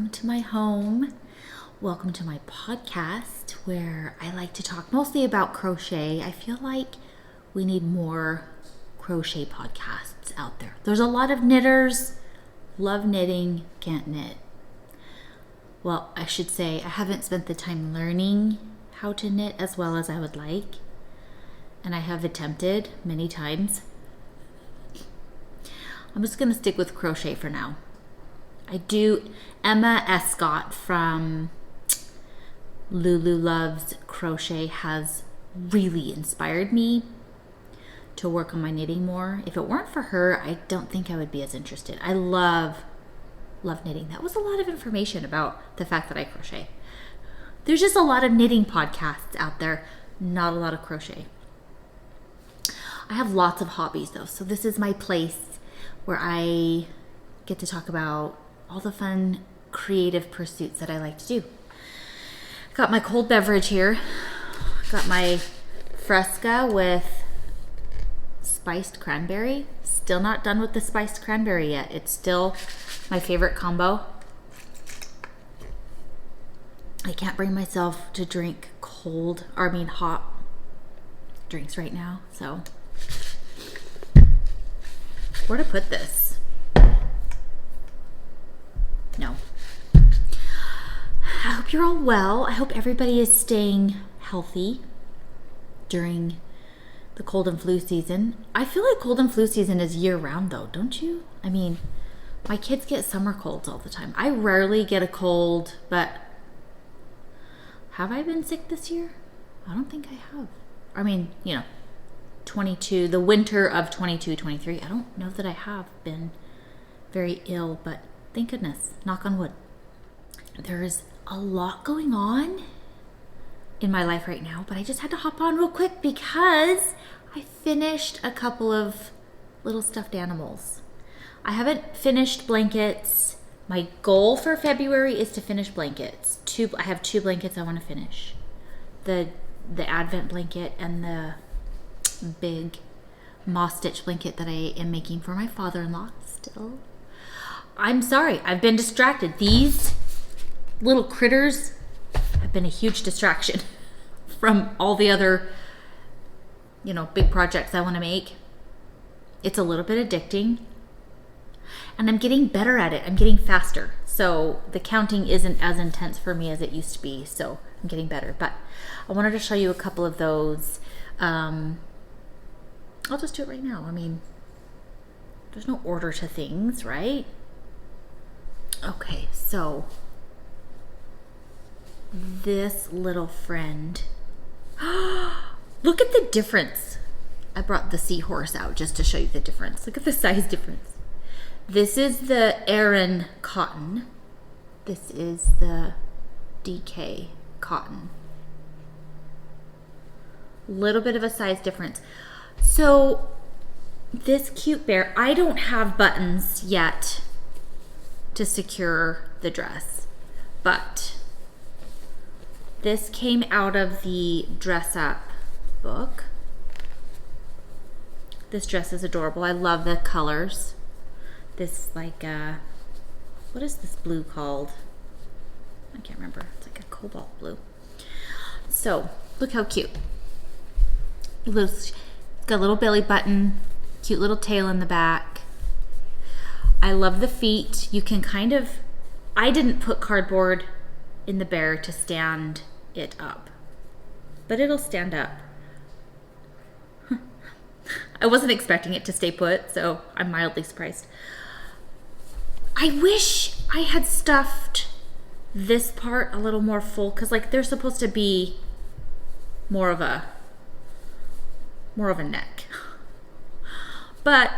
welcome to my home. Welcome to my podcast where I like to talk mostly about crochet. I feel like we need more crochet podcasts out there. There's a lot of knitters, love knitting, can't knit. Well, I should say I haven't spent the time learning how to knit as well as I would like. And I have attempted many times. I'm just going to stick with crochet for now. Emma Escott from Lulu Loves Crochet has really inspired me to work on my knitting more. If it weren't for her, I don't think I would be as interested. I love knitting. That was a lot of information about the fact that I crochet. There's just a lot of knitting podcasts out there, not a lot of crochet. I have lots of hobbies though, so this is my place where I get to talk about all the fun creative pursuits that I like to do. Got my cold beverage here. Got my Fresca with spiced cranberry. Still not done with the spiced cranberry yet. It's still my favorite combo. I can't bring myself to drink hot drinks right now, so where to put this? No. I hope you're all well. I hope everybody is staying healthy during the cold and flu season. I feel like cold and flu season is year round though, don't you? I mean, my kids get summer colds all the time. I rarely get a cold, but have I been sick this year? I don't think I have. I mean, 22, the winter of 22, 23. I don't know that I have been very ill, but thank goodness, knock on wood. There's a lot going on in my life right now, but I just had to hop on real quick because I finished a couple of little stuffed animals. I haven't finished blankets. My goal for February is to finish blankets. I have 2 blankets I want to finish. The Advent blanket and the big moss stitch blanket that I am making for my father-in-law still. I'm sorry, I've been distracted. These little critters have been a huge distraction from all the other, big projects I want to make. It's a little bit addicting. And I'm getting better at it. I'm getting faster. So the counting isn't as intense for me as it used to be. So I'm getting better. But I wanted to show you a couple of those. I'll just do it right now. I mean, there's no order to things, right? Okay, so this little friend. Look at the difference. I brought the seahorse out just to show you the difference. Look at the size difference. This is the Erinna cotton. This is the DK cotton. Little bit of a size difference. So this cute bear, I don't have buttons yet to secure the dress, but this came out of the Dress Up book. This dress is adorable. I love the colors. This what is this blue called? I can't remember. It's like a cobalt blue. So look how cute. It's got a little belly button, cute little tail in the back. I love the feet. You can I didn't put cardboard in the bear to stand it up, but it'll stand up. I wasn't expecting it to stay put, so I'm mildly surprised. I wish I had stuffed this part a little more full, because they're supposed to be more of a neck. But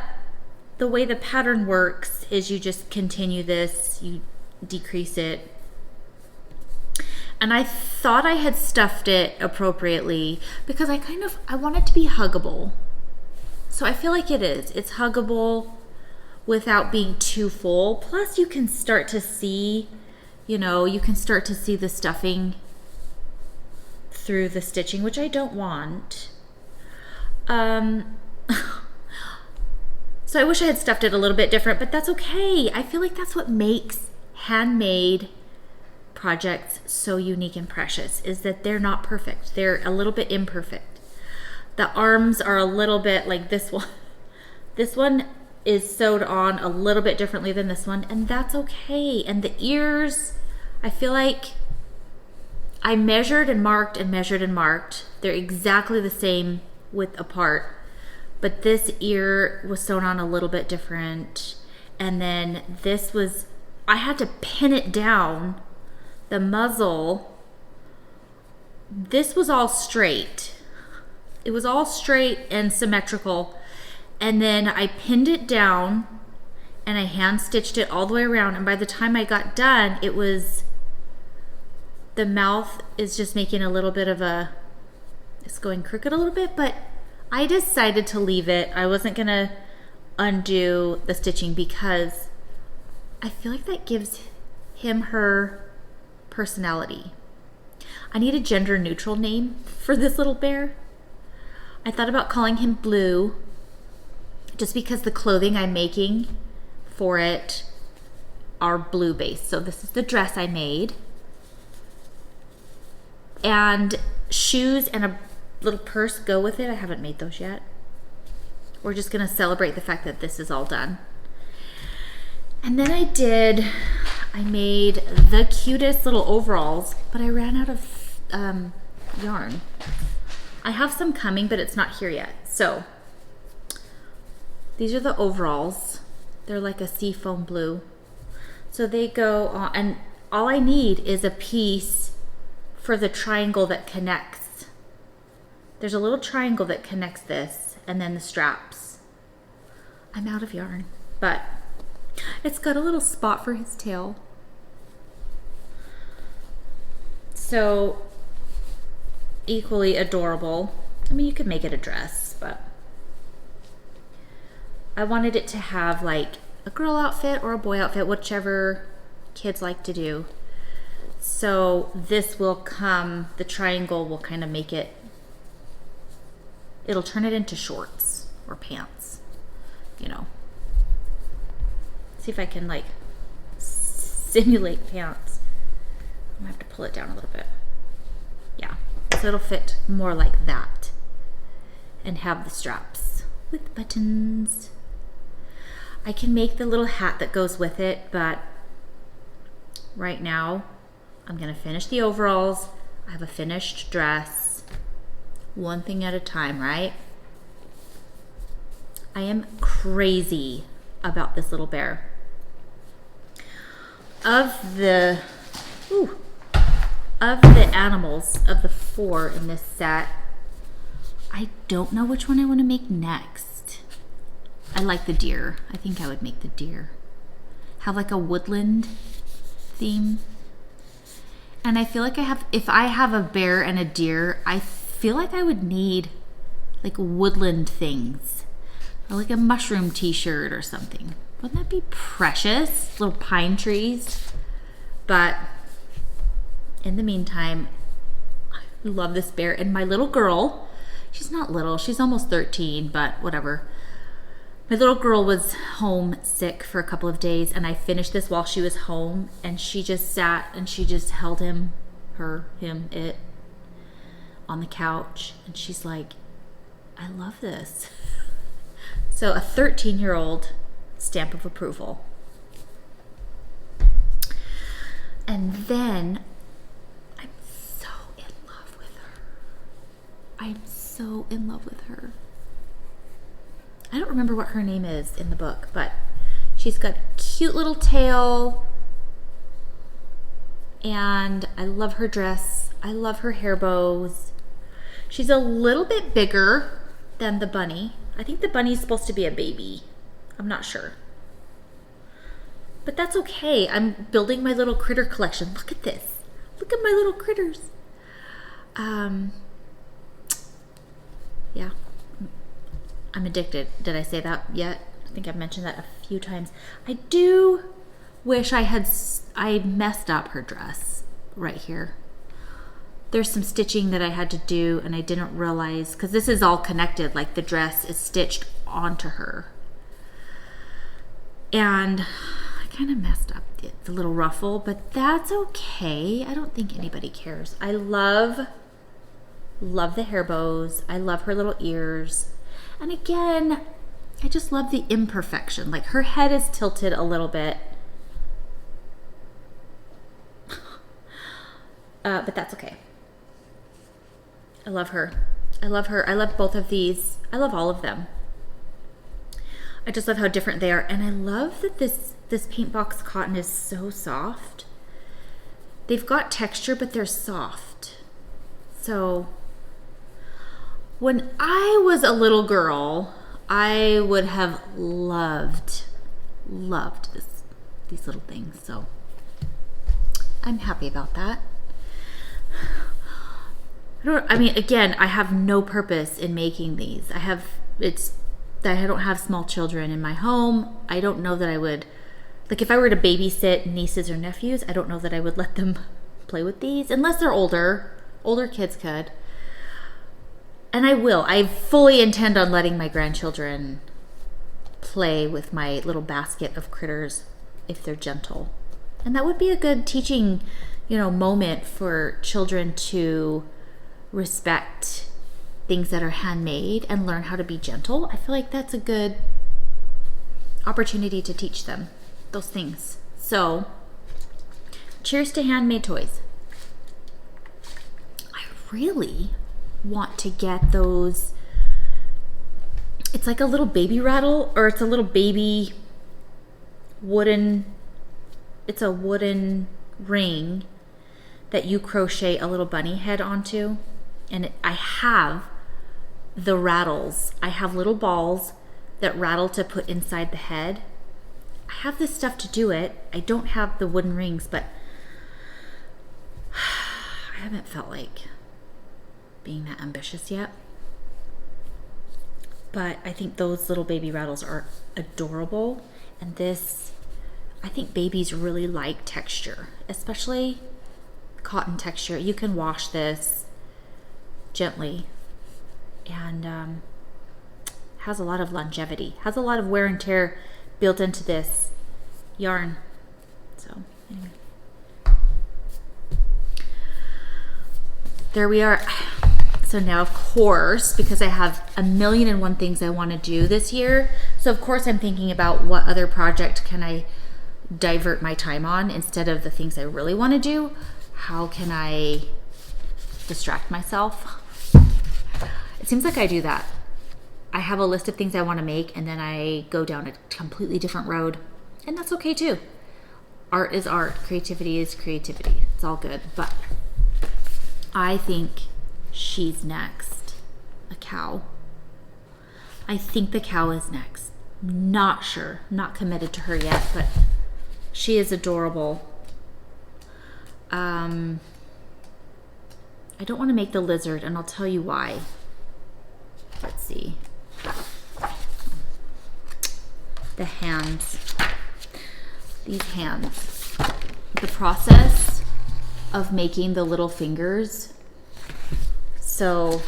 the way the pattern works is you just continue this, you decrease it. And I thought I had stuffed it appropriately because I want it to be huggable. So I feel like it is. It's huggable without being too full. Plus you can start to see, the stuffing through the stitching, which I don't want. So I wish I had stuffed it a little bit different, but that's okay. I feel like that's what makes handmade projects so unique and precious is that they're not perfect. They're a little bit imperfect. The arms are a little bit like this one. This one is sewed on a little bit differently than this one, and that's okay. And the ears, I feel like I measured and marked and measured and marked. They're exactly the same width apart, but this ear was sewn on a little bit different. And then this was, I had to pin it down. The muzzle, this was all straight. It was all straight and symmetrical. And then I pinned it down and I hand stitched it all the way around. And by the time I got done, it was, the mouth is just making a little bit of a, it's going crooked a little bit, but I decided to leave it. I wasn't gonna undo the stitching because I feel like that gives him, her personality. I need a gender neutral name for this little bear. I thought about calling him Blue, just because the clothing I'm making for it are blue based. So this is the dress I made. And shoes and a little purse go with it. I haven't made those yet. We're just gonna celebrate the fact that this is all done. And then I made the cutest little overalls, but I ran out of yarn. I have some coming, but it's not here yet. So these are the overalls. They're like a seafoam blue. So they go on, and all I need is a piece for the triangle that connects. There's a little triangle that connects this, and then the straps. I'm out of yarn, but it's got a little spot for his tail. So equally adorable. I mean, you could make it a dress, but I wanted it to have like a girl outfit or a boy outfit, whichever kids like to do. So this will come, the triangle will kind of make it, it'll turn it into shorts or pants, you know. See if I can like simulate pants. I'm gonna have to pull it down a little bit. Yeah, so it'll fit more like that and have the straps with buttons. I can make the little hat that goes with it, but right now I'm gonna finish the overalls. I have a finished dress, one thing at a time, right? I am crazy about this little bear. Of the animals, of the 4 in this set, I don't know which one I want to make next. I like the deer. I think I would make the deer. Have like a woodland theme. And I feel like if I have a bear and a deer, I feel like I would need like woodland things. Or like a mushroom t-shirt or something. Wouldn't that be precious? Little pine trees. But in the meantime, I love this bear. And my little girl, she's not little, she's almost 13, but whatever. My little girl was home sick for a couple of days, and I finished this while she was home, and she just sat and she just held him, it on the couch, and she's like, I love this. So a 13-year-old stamp of approval. And then I'm so in love with her. I'm so in love with her. I don't remember what her name is in the book, but she's got a cute little tail, and I love her dress. I love her hair bows. She's a little bit bigger than the bunny. I think the bunny's supposed to be a baby. I'm not sure. But that's okay. I'm building my little critter collection. Look at this. Look at my little critters. Yeah. I'm addicted. Did I say that yet? I think I've mentioned that a few times. I do wish I messed up her dress right here. There's some stitching that I had to do and I didn't realize, because this is all connected, like the dress is stitched onto her. And I kind of messed up it's a little ruffle, but that's okay. I don't think anybody cares. I love the hair bows. I love her little ears. And again, I just love the imperfection. Like her head is tilted a little bit. But that's okay. I love her. I love her. I love both of these. I love all of them. I just love how different they are. And I love that this paint box cotton is so soft. They've got texture, but they're soft. So when I was a little girl, I would have loved these little things. So I'm happy about that. Again, I have no purpose in making these. I don't have small children in my home. I don't know that I would, like if I were to babysit nieces or nephews, I don't know that I would let them play with these unless they're older. Older kids could. And I will. I fully intend on letting my grandchildren play with my little basket of critters if they're gentle. And that would be a good teaching, moment for children to respect things that are handmade and learn how to be gentle. I feel like that's a good opportunity to teach them those things. So, cheers to handmade toys. I really want to get those. It's like a little baby rattle, or it's a little baby wooden ring that you crochet a little bunny head onto. And I have the rattles. I have little balls that rattle to put inside the head. I have this stuff to do it. I don't have the wooden rings, but I haven't felt like being that ambitious yet. But I think those little baby rattles are adorable. And I think babies really like texture, especially cotton texture. You can wash this gently, and has a lot of longevity, has a lot of wear and tear built into this yarn. So anyway, there we are. So now, of course, because I have 1,000,001 things I want to do this year, so of course I'm thinking about what other project can I divert my time on instead of the things I really want to do. How can I distract myself? It seems like I do that. I have a list of things I want to make, and then I go down a completely different road, and that's okay too. Art is art. Creativity is creativity. It's all good. But I think she's next. A cow. I think the cow is next. Not sure. Not committed to her yet, but she is adorable. I don't want to make the lizard, and I'll tell you why. Let's see. The hands. These hands. The process of making the little fingers. So,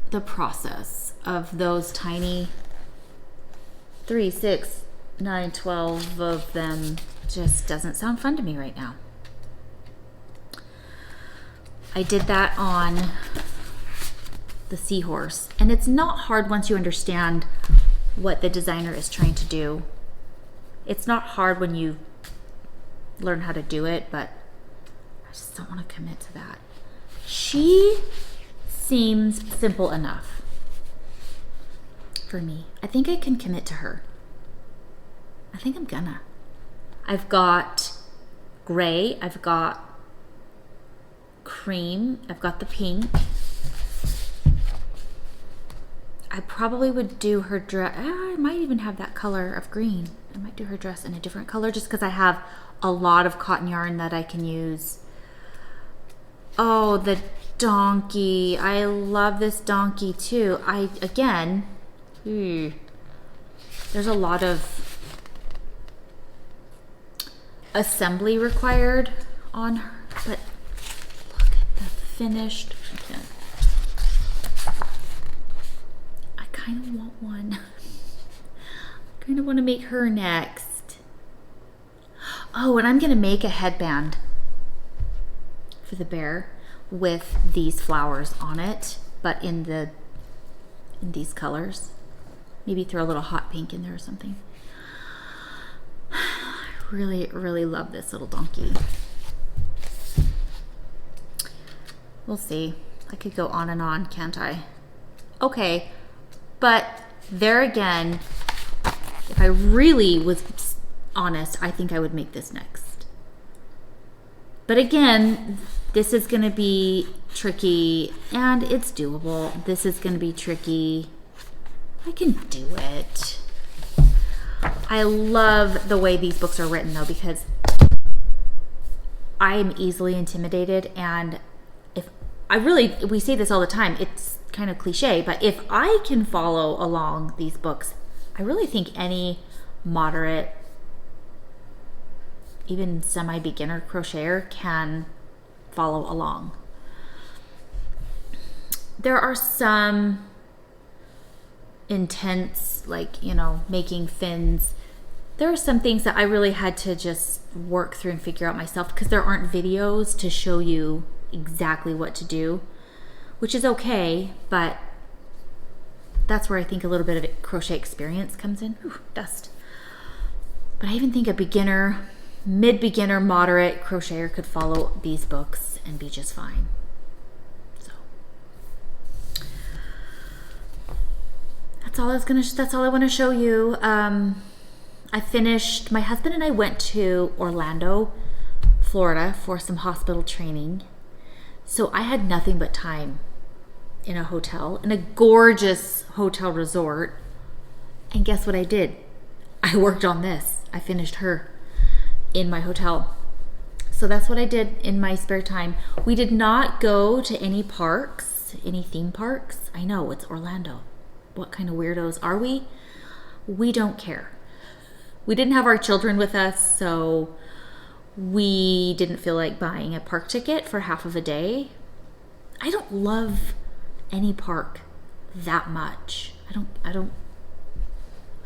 the process of those tiny 3, 6, 9, 12 of them just doesn't sound fun to me right now. I did that on the seahorse, and it's not hard once you understand what the designer is trying to do. It's not hard when you learn how to do it, but I just don't want to commit to that. She seems simple enough for me. I think I can commit to her. I think I'm gonna. I've got gray, I've got cream, I've got the pink. I probably would do her dress. I might even have that color of green. I might do her dress in a different color just because I have a lot of cotton yarn that I can use. Oh, the donkey. I love this donkey too. There's a lot of assembly required on her, but look at the finished. I kind of want one. I kind of want to make her next. Oh, and I'm going to make a headband for the bear with these flowers on it, but in these colors. Maybe throw a little hot pink in there or something. I really, really love this little donkey. We'll see. I could go on and on, can't I? Okay, but there again, if I really was honest, I think I would make this next. But again, this is going to be tricky, and it's doable. This is going to be tricky. I can do it. I love the way these books are written, though, because I am easily intimidated, and we say this all the time, it's kind of cliche, but if I can follow along these books, I really think any moderate, even semi-beginner crocheter can follow along. There are some intense, like, making fins. There are some things that I really had to just work through and figure out myself, because there aren't videos to show you exactly what to do, which is okay, but that's where I think a little bit of crochet experience comes in. Ooh, dust. But I even think a beginner, mid-beginner, moderate crocheter could follow these books and be just fine. So that's all I want to show you. My husband and I went to Orlando, Florida for some hospital training. So I had nothing but time in a hotel, in a gorgeous hotel resort. And guess what I did? I worked on this. I finished her in my hotel. So that's what I did in my spare time. We did not go to any parks, any theme parks. I know, it's Orlando. What kind of weirdos are we? We don't care. We didn't have our children with us, so we didn't feel like buying a park ticket for half of a day. I don't love any park that much. I don't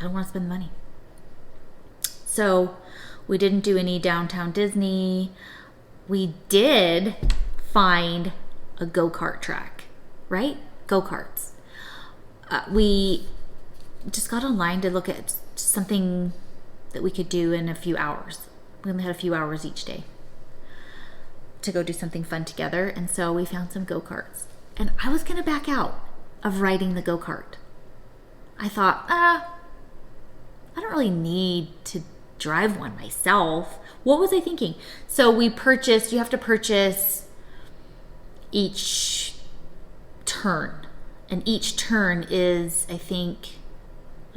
want to spend the money. So we didn't do any downtown Disney. We did find a go-kart track, right? Go-karts. We just got online to look at something that we could do in a few hours. We only had a few hours each day to go do something fun together. And so we found some go-karts. And I was going to back out of riding the go-kart. I thought, I don't really need to drive one myself. What was I thinking? So you have to purchase each turn. And each turn is, I think,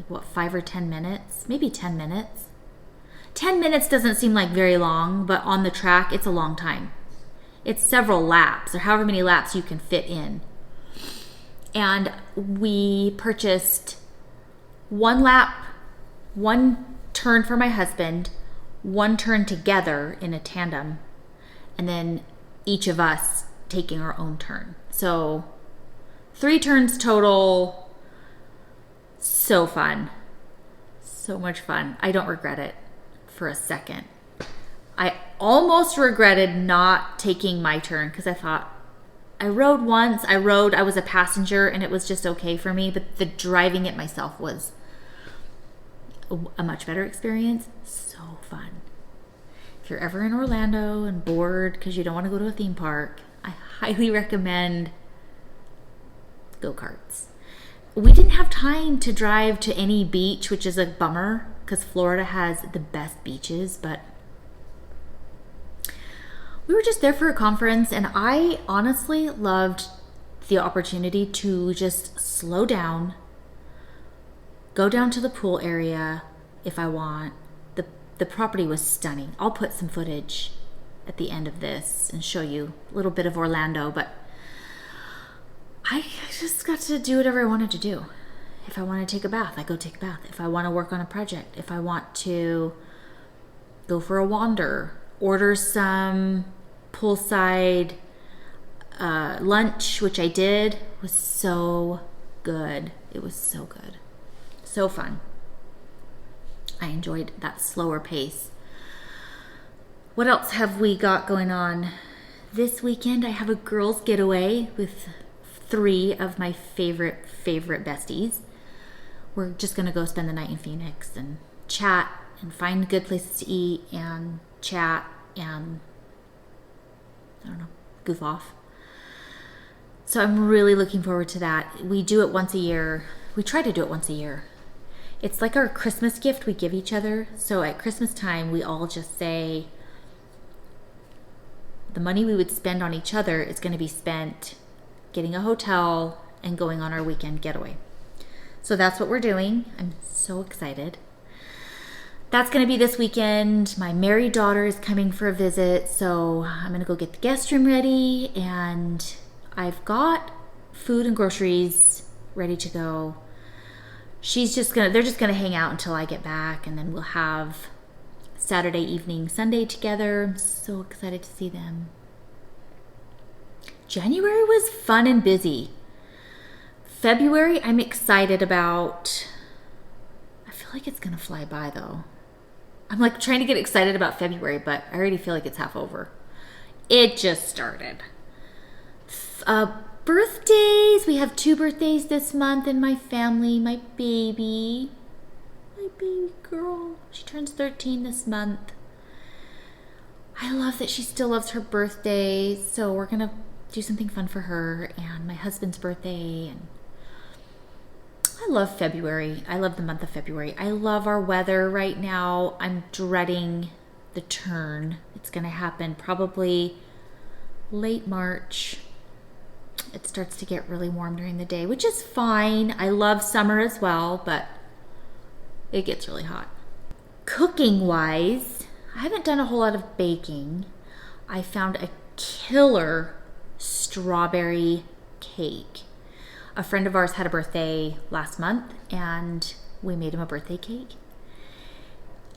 5 or 10 minutes? Maybe 10 minutes. 10 minutes doesn't seem like very long, but on the track, it's a long time. It's several laps, or however many laps you can fit in. And we purchased one lap, one turn for my husband, one turn together in a tandem, and then each of us taking our own turn. So 3 turns total. So fun. So much fun. I don't regret it for a second. I almost regretted not taking my turn, because I thought, I rode once. I was a passenger, and it was just okay for me, but the driving it myself was a much better experience. So fun. If you're ever in Orlando and bored because you don't want to go to a theme park, I highly recommend go-karts. We didn't have time to drive to any beach, which is a bummer, because Florida has the best beaches, but we were just there for a conference, and I honestly loved the opportunity to just slow down, go down to the pool area if I want. The property was stunning. I'll put some footage at the end of this and show you a little bit of Orlando, but I just got to do whatever I wanted to do. If I want to take a bath, I go take a bath. If I want to work on a project, if I want to go for a wander, order some poolside lunch, which I did, was so good. It was so good. So fun. I enjoyed that slower pace. What else have we got going on? This weekend I have a girls' getaway with 3 of my favorite besties. We're just going to go spend the night in Phoenix and chat and find good places to eat and chat and, I don't know, goof off. So I'm really looking forward to that. We do it once a year. We try to do it once a year. It's like our Christmas gift we give each other. So at Christmas time, we all just say the money we would spend on each other is going to be spent getting a hotel and going on our weekend getaway. So that's what we're doing. I'm so excited. That's going to be this weekend. My married daughter is coming for a visit, so I'm going to go get the guest room ready, and I've got food and groceries ready to go. They're just going to hang out until I get back, and then we'll have Saturday evening, Sunday together. I'm so excited to see them. January was fun and busy. February, I'm excited about. I feel like it's going to fly by though. I'm like trying to get excited about February, but I already feel like it's half over. It just started. Birthdays. We have 2 birthdays this month in my family. My baby girl. She turns 13 this month. I love that she still loves her birthday. So we're going to do something fun for her, and my husband's birthday. And I love February. I love the month of February. I love our weather right now. I'm dreading the turn. It's going to happen probably late March. It starts to get really warm during the day, which is fine. I love summer as well, but it gets really hot. Cooking wise, I haven't done a whole lot of baking. I found a killer strawberry cake. A friend of ours had a birthday last month, and we made him a birthday cake.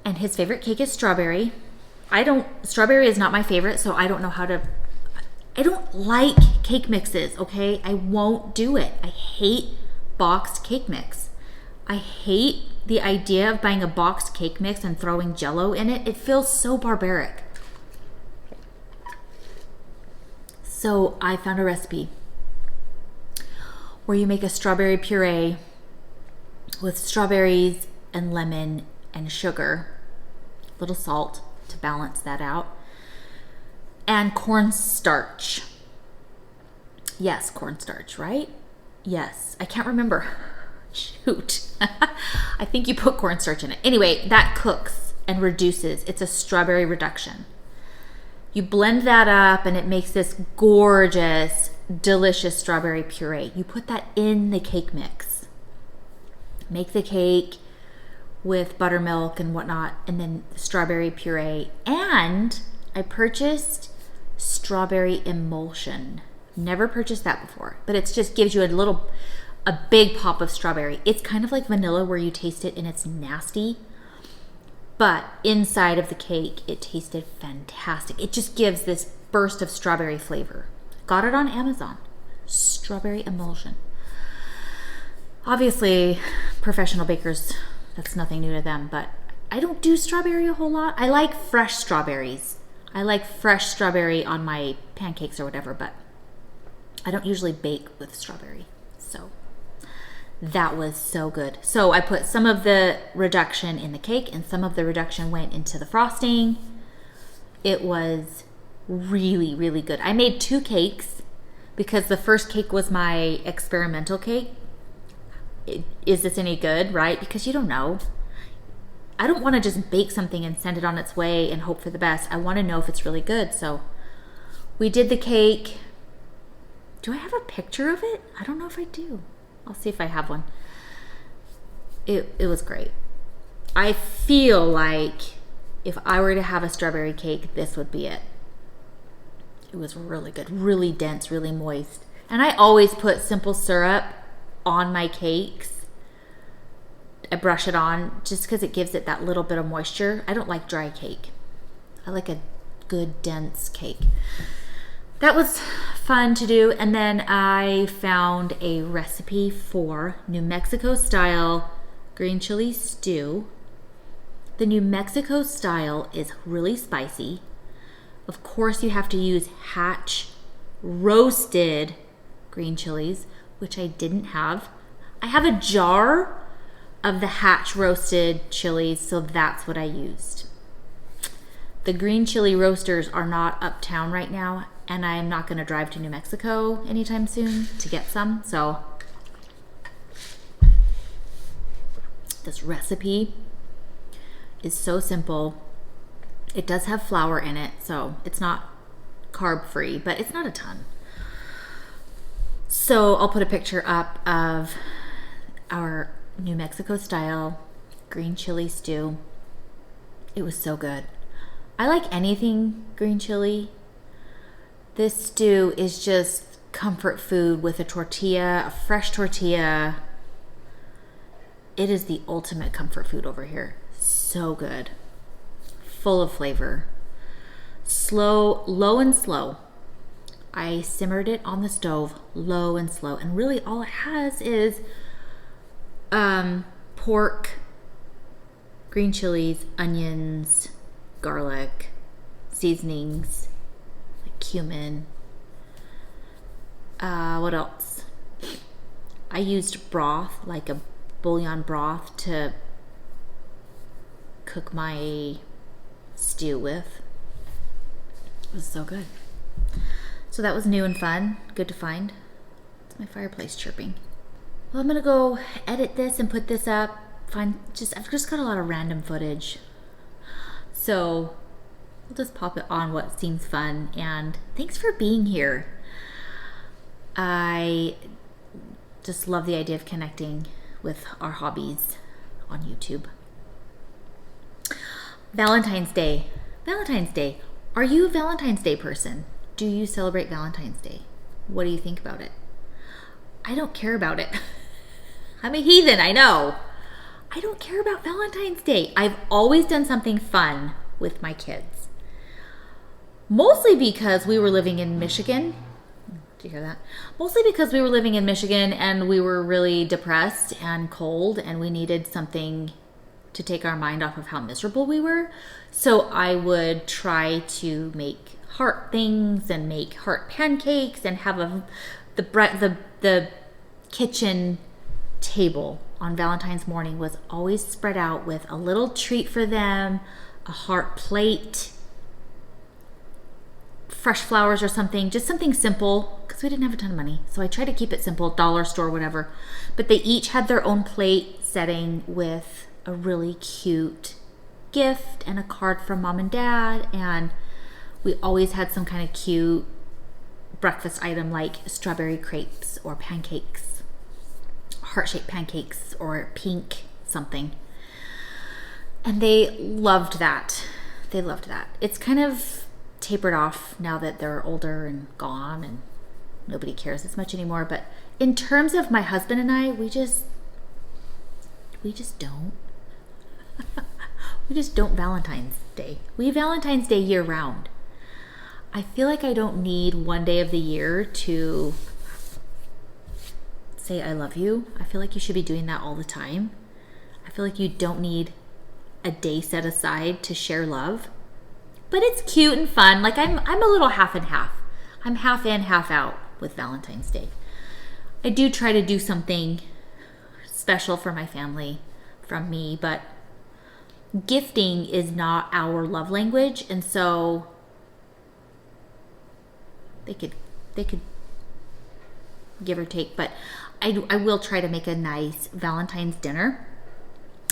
And his favorite cake is strawberry. Strawberry is not my favorite, so I don't like cake mixes, okay? I won't do it. I hate boxed cake mix. I hate the idea of buying a boxed cake mix and throwing Jell-O in it. It feels so barbaric. So I found a recipe where you make a strawberry puree with strawberries and lemon and sugar, a little salt to balance that out, and cornstarch. Yes, cornstarch, right? Yes, I can't remember. Shoot. I think you put cornstarch in it. Anyway, that cooks and reduces. It's a strawberry reduction. You blend that up and it makes this gorgeous, delicious strawberry puree. You put that in the cake mix. Make the cake with buttermilk and whatnot, and then strawberry puree. And I purchased strawberry emulsion. Never purchased that before, but it just gives you a big pop of strawberry. It's kind of like vanilla where you taste it and it's nasty. But inside of the cake, it tasted fantastic. It just gives this burst of strawberry flavor. Got it on Amazon. Strawberry emulsion. Obviously, professional bakers, that's nothing new to them, but I don't do strawberry a whole lot. I like fresh strawberries. I like fresh strawberry on my pancakes or whatever, but I don't usually bake with strawberry. So that was so good. So I put some of the reduction in the cake and some of the reduction went into the frosting. It was really, really good. I made 2 cakes because the first cake was my experimental cake. Is this any good, right? Because you don't know. I don't want to just bake something and send it on its way and hope for the best. I want to know if it's really good. So we did the cake. Do I have a picture of it? I don't know if I do. I'll see if I have one. It was great. I feel like if I were to have a strawberry cake, this would be it. It was really good, really dense, really moist. And I always put simple syrup on my cakes. I brush it on just because it gives it that little bit of moisture. I don't like dry cake. I like a good, dense cake. That was fun to do. And then I found a recipe for New Mexico style green chili stew. The New Mexico style is really spicy. Of course, you have to use Hatch roasted green chilies, which I didn't have. I have a jar of the Hatch roasted chilies, so that's what I used. The green chili roasters are not uptown right now, and I'm not going to drive to New Mexico anytime soon to get some. So this recipe is so simple. It does have flour in it, so it's not carb free, but it's not a ton. So I'll put a picture up of our New Mexico style green chili stew. It was so good. I like anything green chili. This stew is just comfort food with a tortilla, a fresh tortilla. It is the ultimate comfort food over here. So good. Full of flavor. Low and slow. I simmered it on the stove, low and slow. And really all it has is pork, green chilies, onions, garlic, seasonings, like cumin. What else? I used broth, like a bouillon broth, to cook my stew with. It was so good. So that was new and fun. Good to find. It's my fireplace chirping. Well, I'm gonna go edit this and put this up. I've just got a lot of random footage. So we'll just pop it on what seems fun. And thanks for being here. I just love the idea of connecting with our hobbies on YouTube. Valentine's Day. Are you a Valentine's Day person? Do you celebrate Valentine's Day? What do you think about it? I don't care about it. I'm a heathen, I know. I don't care about Valentine's Day. I've always done something fun with my kids. Mostly because we were living in Michigan. Did you hear that? Mostly because we were living in Michigan and we were really depressed and cold and we needed something to take our mind off of how miserable we were. So I would try to make heart things and make heart pancakes and have the kitchen table on Valentine's morning was always spread out with a little treat for them, a heart plate, fresh flowers or something, just something simple, because we didn't have a ton of money. So I tried to keep it simple, dollar store, whatever. But they each had their own plate setting with a really cute gift and a card from mom and dad. And we always had some kind of cute breakfast item like strawberry crepes or pancakes, heart-shaped pancakes or pink something. And they loved that. It's kind of tapered off now that they're older and gone and nobody cares as much anymore. But in terms of my husband and I, we just don't. We just don't Valentine's Day. We Valentine's Day year round. I feel like I don't need one day of the year to say I love you. I feel like you should be doing that all the time. I feel like you don't need a day set aside to share love. But it's cute and fun. Like I'm a little half and half. I'm half in, half out with Valentine's Day. I do try to do something special for my family from me, but gifting is not our love language, and so they could give or take, but I will try to make a nice Valentine's dinner.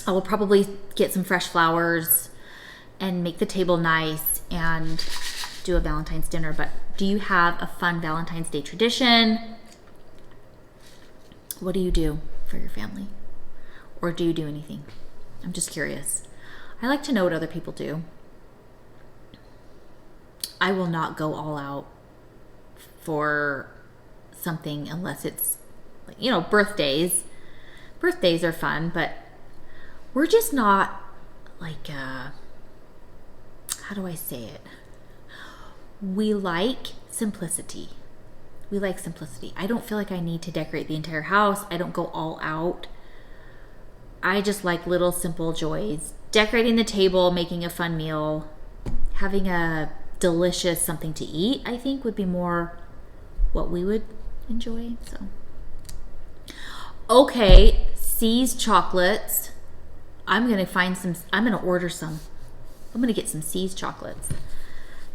I will probably get some fresh flowers and make the table nice and do a Valentine's dinner. But do you have a fun Valentine's Day tradition? What do you do for your family? Or do you do anything? I'm just curious. I like to know what other people do. I will not go all out for something unless it's, birthdays. Birthdays are fun, but we're just not like, how do I say it? We like simplicity. I don't feel like I need to decorate the entire house. I don't go all out. I just like little simple joys. Decorating the table, making a fun meal, having a delicious something to eat, I think would be more what we would enjoy. So, okay, C's chocolates. I'm going to order some. I'm going to get some C's chocolates.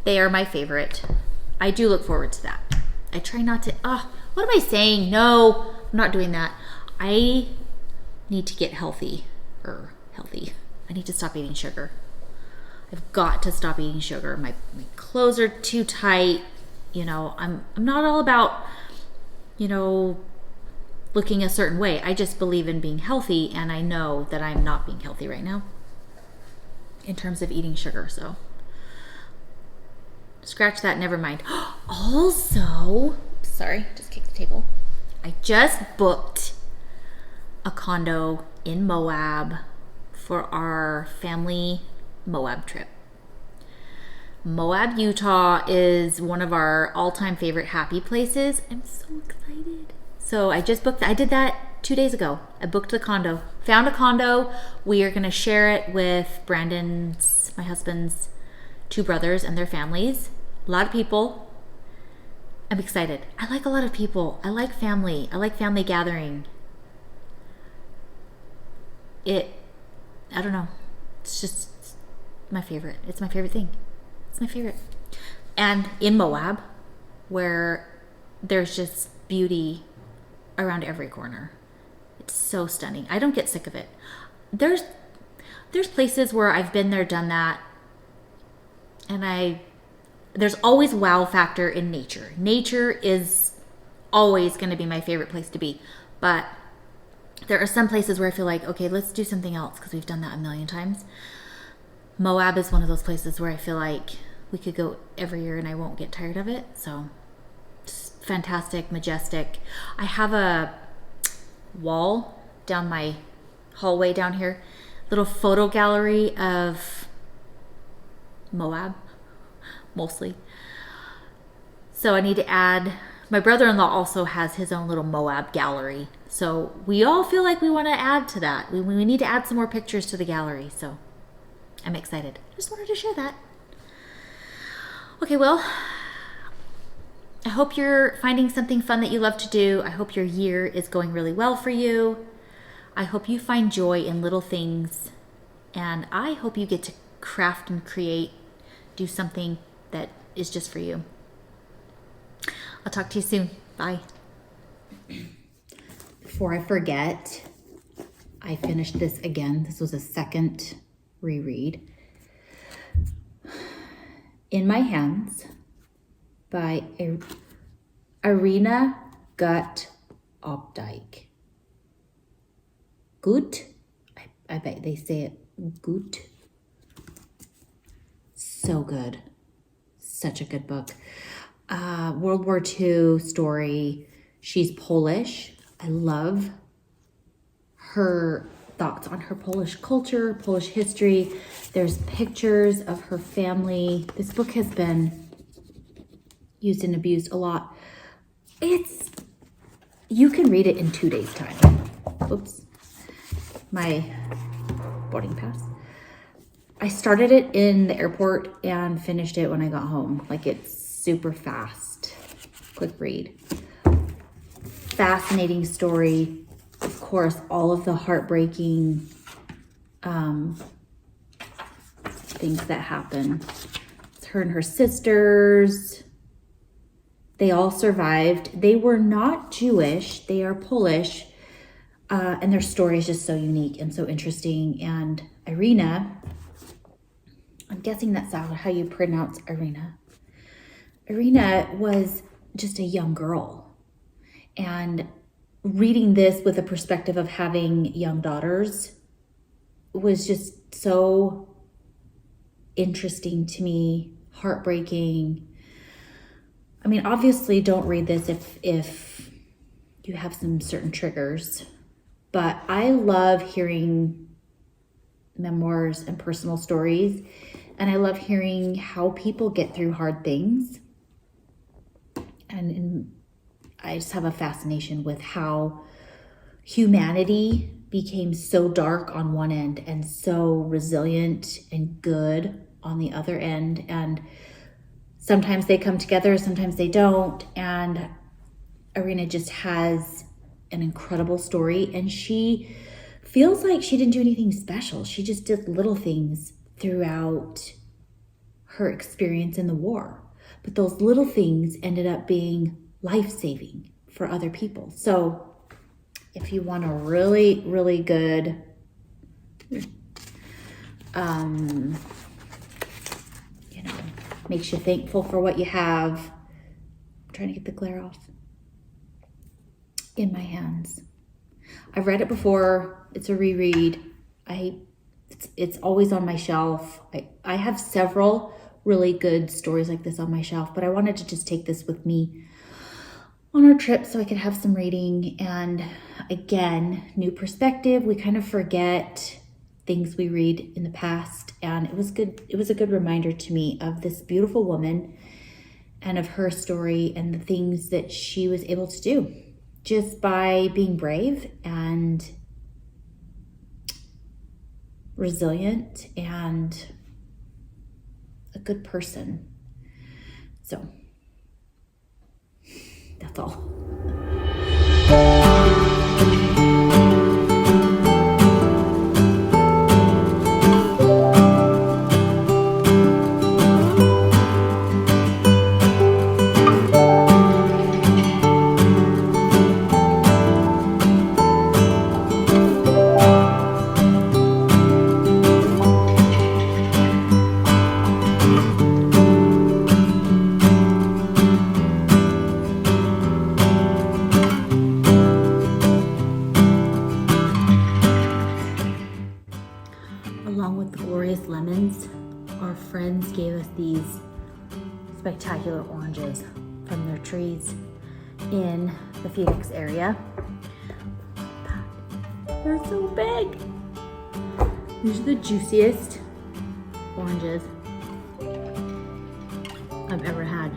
They are my favorite. I do look forward to that. I try not to, what am I saying? No, I'm not doing that. I need to get healthy. I need to stop eating sugar. I've got to stop eating sugar. My clothes are too tight. You know, I'm not all about, you know, looking a certain way. I just believe in being healthy, and I know that I'm not being healthy right now in terms of eating sugar. So scratch that, never mind. Also, sorry, just kicked the table. I just booked a condo in Moab for our family Moab trip. Moab, Utah is one of our all-time favorite happy places. I'm so excited. So I just booked, I did that 2 days ago. I booked the condo, found a condo. We are going to share it with Brandon's, my husband's 2 brothers and their families. A lot of people. I'm excited. I like a lot of people. I like family. I like family gathering. I don't know. It's just my favorite. It's my favorite thing. It's my favorite. And in Moab, where there's just beauty around every corner. It's so stunning. I don't get sick of it. There's places where I've been there, done that, and there's always wow factor in nature. Nature is always going to be my favorite place to be. But there are some places where I feel like, okay, let's do something else because we've done that a million times. Moab is one of those places where I feel like we could go every year and I won't get tired of it. So it's fantastic, majestic. I have a wall down my hallway down here, little photo gallery of Moab, mostly. So I need to add, my brother-in-law also has his own little Moab gallery. So we all feel like we want to add to that. We need to add some more pictures to the gallery. So I'm excited. Just wanted to share that. Okay, well, I hope you're finding something fun that you love to do. I hope your year is going really well for you. I hope you find joy in little things. And I hope you get to craft and create, do something that is just for you. I'll talk to you soon. Bye. Before I forget, I finished this again. This was a second reread. In My Hands by Erinna Gut Opdyke. Gut? I bet they say it gut. So good. Such a good book. World War II story. She's Polish. I love her thoughts on her Polish culture, Polish history. There's pictures of her family. This book has been used and abused a lot. You can read it in 2 days' time. Oops. My boarding pass. I started it in the airport and finished it when I got home. Like, it's super fast. Quick read. Fascinating story. Of course, all of the heartbreaking things that happen. It's her and her sisters. They all survived. They were not Jewish. They are Polish. And their story is just so unique and so interesting. And Erinna, I'm guessing that's how you pronounce Erinna. Erinna was just a young girl. And reading this with a perspective of having young daughters was just so interesting to me, heartbreaking. I mean, obviously don't read this if you have some certain triggers, but I love hearing memoirs and personal stories, and I love hearing how people get through hard things. And I just have a fascination with how humanity became so dark on one end and so resilient and good on the other end. And sometimes they come together, sometimes they don't. And Erinna just has an incredible story, and she feels like she didn't do anything special. She just did little things throughout her experience in the war. But those little things ended up being life-saving for other people. So if you want a really, really good makes you thankful for what you have. I'm trying to get the glare off. In My Hands. I've read it before. It's a reread. It's always on my shelf. I have several really good stories like this on my shelf, but I wanted to just take this with me on our trip so I could have some reading. And again, new perspective. We kind of forget things we read in the past, and it was good. It was a good reminder to me of this beautiful woman and of her story and the things that she was able to do just by being brave and resilient and a good person. So that's all. Along with the glorious lemons, our friends gave us these spectacular oranges from their trees in the Phoenix area. They're so big. These are the juiciest oranges I've ever had.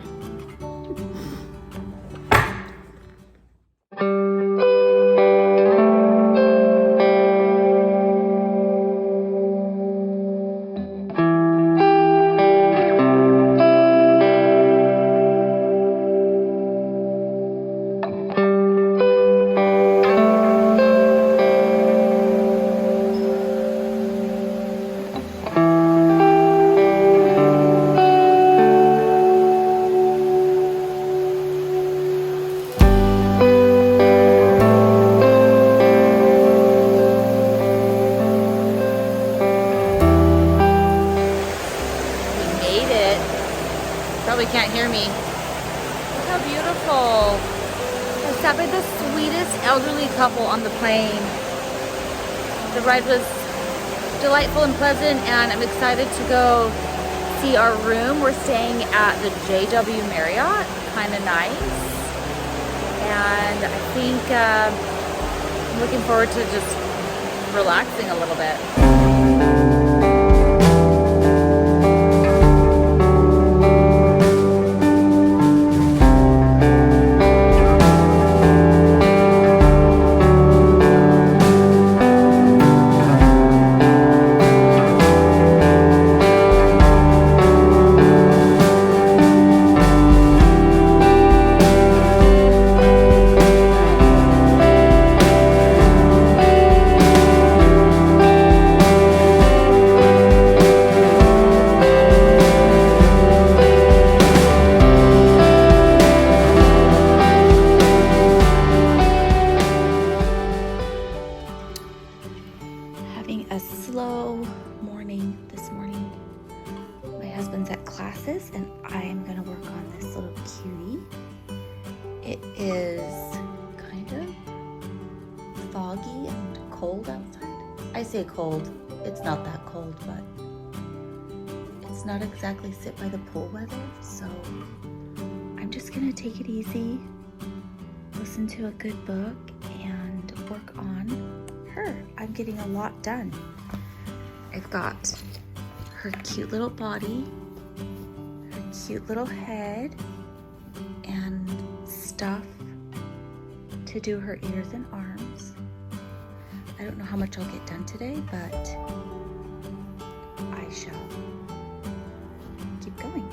Probably can't hear me. Look how beautiful. I stopped by the sweetest elderly couple on the plane. The ride was delightful and pleasant, and I'm excited to go see our room. We're staying at the JW Marriott, kind of nice. And I think I'm looking forward to just relaxing a little bit. A slow morning this morning. My husband's at classes and I am going to work on this little cutie. It is kind of foggy and cold outside. I say cold, it's not that cold, but it's not exactly sit by the pool weather, so I'm just going to take it easy, listen to a good book, and work on her. I'm getting a lot done. I've got her cute little body, her cute little head, and stuff to do her ears and arms. I don't know how much I'll get done today, but I shall keep going.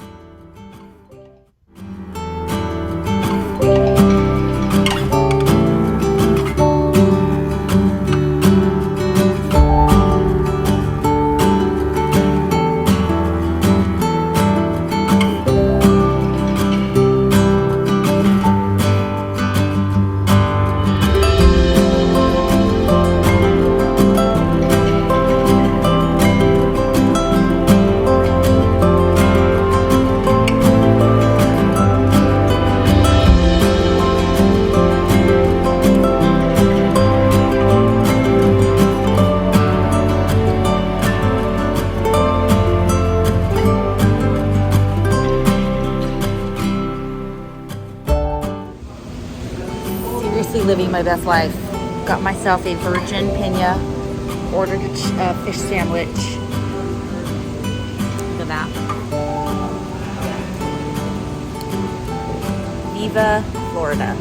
living my best life. Got myself a virgin pina. Ordered a fish sandwich. Look at that. Viva Florida.